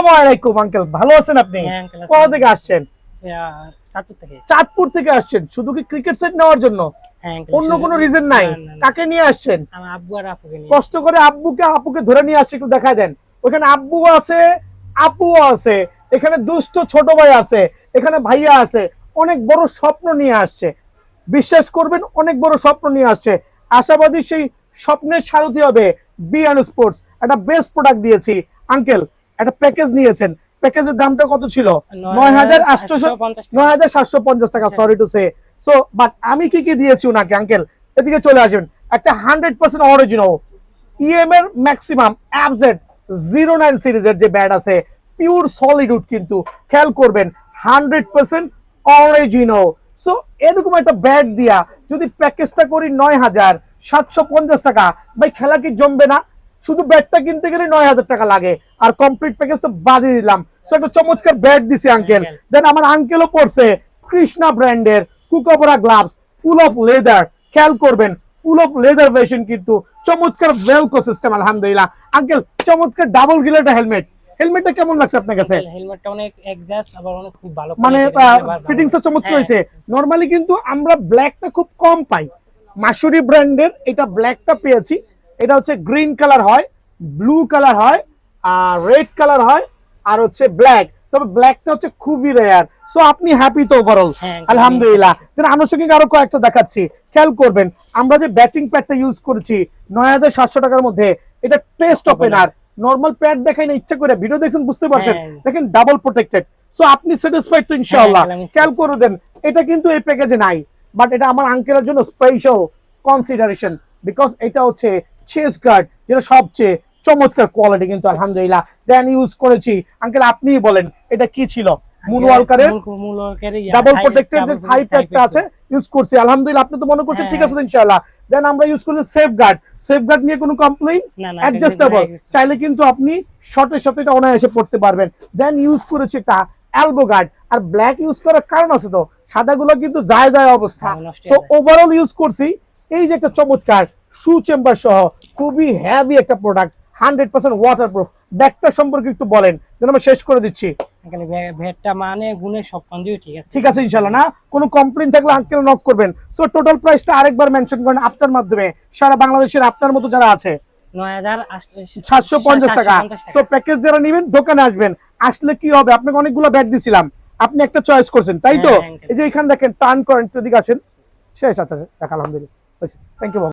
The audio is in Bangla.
আসসালামু আলাইকুম আঙ্কেল, ভালো আছেন আপনি? কোথা থেকে আসছেন? চাঁদপুর থেকে আসছেন। শুধু কি ক্রিকেট সেট নেওয়ার জন্য, অন্য কোনো রিজন নাই? কাকে নিয়ে আসছেন? কষ্ট করে আব্বুকে আপুকে ধরে নিয়ে আসছে, একটু দেখায় দেন। ওখানে আব্বু আছে, আপুও আছে, এখানে দুষ্ট ছোট ভাই আছে, এখানে ভাইয়া আছে। অনেক বড় স্বপ্ন নিয়ে আসছে, বিশ্বাস করবেন, অনেক বড় স্বপ্ন নিয়ে আসছে। আশাবাদী সেই স্বপ্নের সারথি হবে বিআন স্পোর্টস। একটা বেস্ট প্রোডাক্ট দিয়েছি আঙ্কেল। একটা প্যাকেজ নিয়েছেন, প্যাকেজের দামটা কত ছিল? 9,750 টাকা, sorry to say. So but আমি কি কি দিয়েছি ওনাকে আঙ্কেল, এদিকে চলে আসবেন। একটা 100% অরিজিনাল ইএম এর ম্যাক্সিমাম অ্যাবজেট 09 সিরিজের যে ব্যাট আছে, পিওর সলিড উড, কিন্তু খেয়াল করবেন 100% অরিজিনাল। সো এরকম একটা ব্যাট দিয়া যদি প্যাকেজটা করি 9,750 টাকা, ভাই খেলা কি জমবে না? শুধু ব্যাটটা কিনতে গেলে 9,000 টাকা লাগে, আর কমপ্লিট প্যাকেজ তো বাজে দিলাম। সো একটা চমৎকার ব্যাট দিছি আঙ্কেল। দেন আমার আঙ্কেলও পড়ছে কৃষ্ণা ব্র্যান্ডের কুকাবরা গ্লাভস, ফুল অফ লেদার। খেয়াল করবেন, ফুল অফ লেদার ভার্সন, কিন্তু চমৎকার ভেলক্রো সিস্টেম। আলহামদুলিল্লাহ আঙ্কেল, চমৎকার ডাবল গ্রিলের হেলমেট। হেলমেটটা কেমন লাগছে আপনার কাছে? হেলমেটটা অনেক এক্সাস্ট, আবার অনেক খুব ভালো, মানে ফিটিংসটা চমৎকার হয়েছে। নরমালি কিন্তু আমরা ব্ল্যাকটা খুব কম পাই, মাসুরি ব্র্যান্ডের এটা ব্ল্যাকটা পেয়েছি। এটা হচ্ছে গ্রিন কালার হয়, ব্লু কালার হয়, আর রেড কালার হয়, আর হচ্ছে ব্ল্যাক। তবে ব্ল্যাকটা হচ্ছে খুবই রেয়ার। সো আপনি হ্যাপি তো ওভারঅল? আলহামদুলিল্লাহ। তাহলে আনুষঙ্গিক আরো কয়েকটা দেখাচ্ছি, খেয়াল করবেন। আমরা যে ব্যাটিং প্যাডটা ইউজ করেছি 9,700 টাকার মধ্যে, এটা টেস্ট ওপেনার। নরমাল প্যাড দেখাই না, ইচ্ছা করে ভিডিও দেখছেন, বুঝতে পারছেন। দেখেন ডাবল প্রোটেক্টেড। সো আপনি স্যাটিসফাইড তো ইনশাআল্লাহ? খেয়াল করে দেন, এটা কিন্তু এই প্যাকেজে নাই, বাট এটা আমার আঙ্কেলের জন্য স্পেশাল কনসিডারেশন, বিকজ এটা হচ্ছে চেস গার্ড, যেটা সবচেয়ে চমৎকার কোয়ালিটি, কিন্তু আলহামদুলিল্লাহ। দেন ইউজ করেছি আঙ্কেল, আপনিই বলেন এটা কি ছিল? মুনওয়ালকারের ডাবল প্রোটেক্টেড যে থাই প্যাডটা আছে ইউজ করছি, আলহামদুলিল্লাহ। আপনি তো মনে করছেন ঠিক আছে তো ইনশাআল্লাহ। দেন আমরা ইউজ করছি সেফগার্ড। সেফগার্ড নিয়ে কোনো কমপ্লেইন? অ্যাডজাস্টেবল, চাইলে কিন্তু আপনি শর্টের সাথে এটা অনায়াসে পড়তে পারবেন। দেন ইউজ করেছি একটা এলবো গার্ড। আর ব্ল্যাক ইউজ করার কারণ আছে তো, সাদাগুলো কিন্তু যায় যায় অবস্থা। সো ওভারঅল ইউজ করছি এই যে একটা চমৎকার শু চেম্বার সহ খুবই হেভি একটা প্রোডাক্ট, 100% ওয়াটারপ্রুফ। ব্যাগটা সম্পর্কে একটু বলেন, দেন আমরা শেষ করে দিচ্ছি। ব্যাগটা মানে গুণে সব পঞ্জই ঠিক আছে? ঠিক আছে ইনশাআল্লাহ। না কোনো কমপ্লেইন থাকলে আঙ্কেল নক করবেন। সো টোটাল প্রাইসটা আরেকবার মেনশন করেন আপনার মাধ্যমে, সারা বাংলাদেশের আপনার মতো যারা আছে। 9,750 টাকা। সো প্যাকেজ যারা নেবেন দোকানে আসবেন, আসলে কি হবে, আপনাকে অনেকগুলো ব্যাগ দিছিলাম, আপনি একটা চয়েস করছেন, তাই তো? এই যে এখানে দেখেন, টার্ন করেন, এদিকে আসেন। শেষ? আচ্ছা, আলহামদুলিল্লাহ, থ্যাংক ইউ।